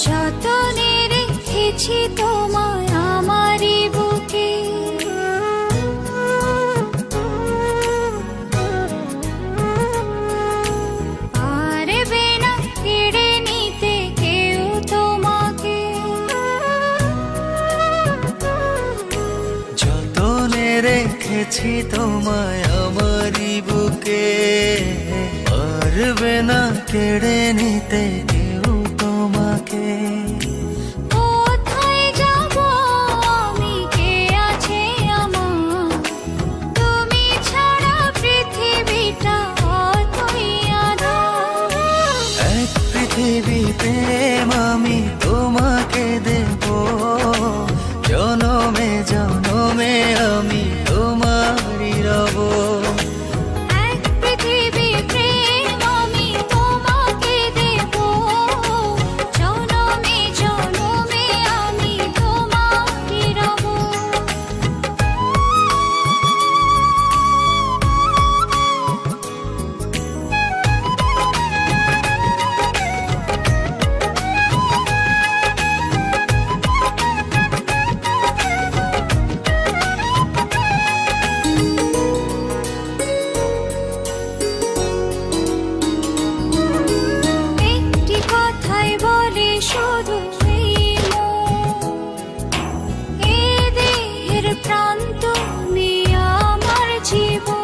যতনে রেখেছি তোমায় আমারই বুকে, পারবে না কেড়ে নিতে কেউ তোমাকে। যতনে রেখেছি তোমায় আমারই বুকে, পারবে না কেড়ে নিতে কেউ তোমাকে। কোথায় যাব আমি, কে আছে আমার, তুমি ছাড়া পৃথিবীটা অতই আঁধার। এক পৃথিবী প্রেম আমি তোমাকে দেব, জনমে জনমে আমি তোমারই রব। এক পৃথিবী প্রেম আমি তোমাকে দেব, জনমে জনমে আমি তোমারই রব। একটি কথাই বলে শুধু এই মন, এ দেহের প্রাণ তুমি আমার জীবন।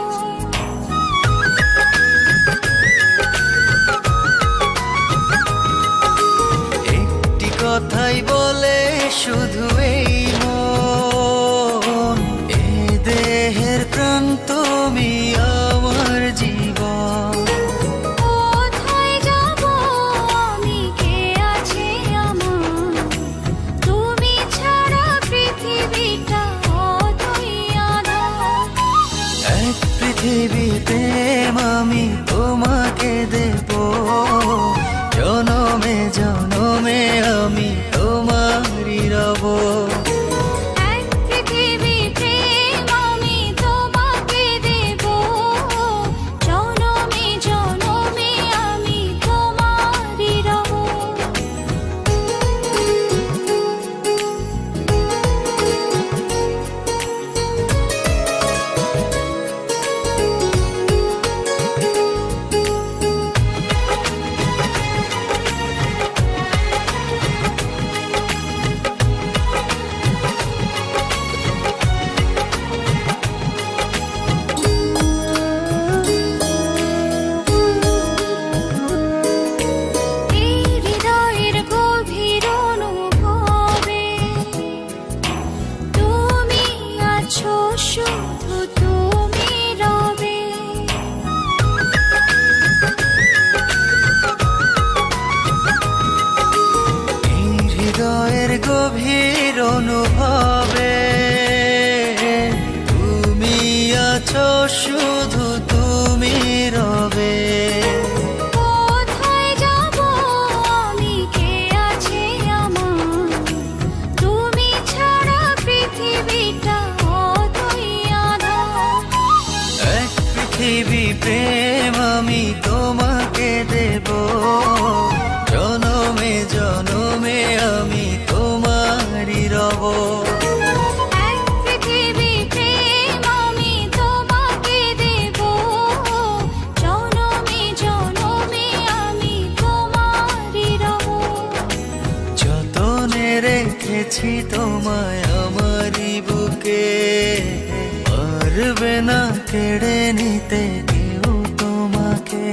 একটি কথাই বলে শুধু এই মন, এ দেহের প্রাণ তুমি আমার জীবন। কোথায় যাব আমি, কে আছে আমার, তুমি ছাড়া পৃথিবীটা অতই আঁধার। এক পৃথিবী প্রেম আমি তোমাকে দেব, জনমে জনমে আমি তোমারই রব। এক পৃথিবী প্রেম আমি তোমাকে দেব, জনমে জনমে আমি তোমারই রব। এই হৃদয়ের গভীর অনুভবে তুমি আছো, শুধু তুমি রবে। এই হৃদয়ের গভীর অনুভবে তুমি আছো, শুধু তুমি রবে। কোথায় যাব আমি, কে আছে আমার, তুমি ছাড়া পৃথিবীটা অতই আঁধার। এক পৃথিবী প্রেম আমি তোমাকে দেব, জনমে জনমে আমি তোমারই রব। এক পৃথিবী প্রেম আমি তোমাকে দেব, জনমে জনমে আমি তোমারই রব। যতনে রেখেছি তোমায় আমারই বুকে, পারবে না কেড়ে নিতে কেউ তোমাকে।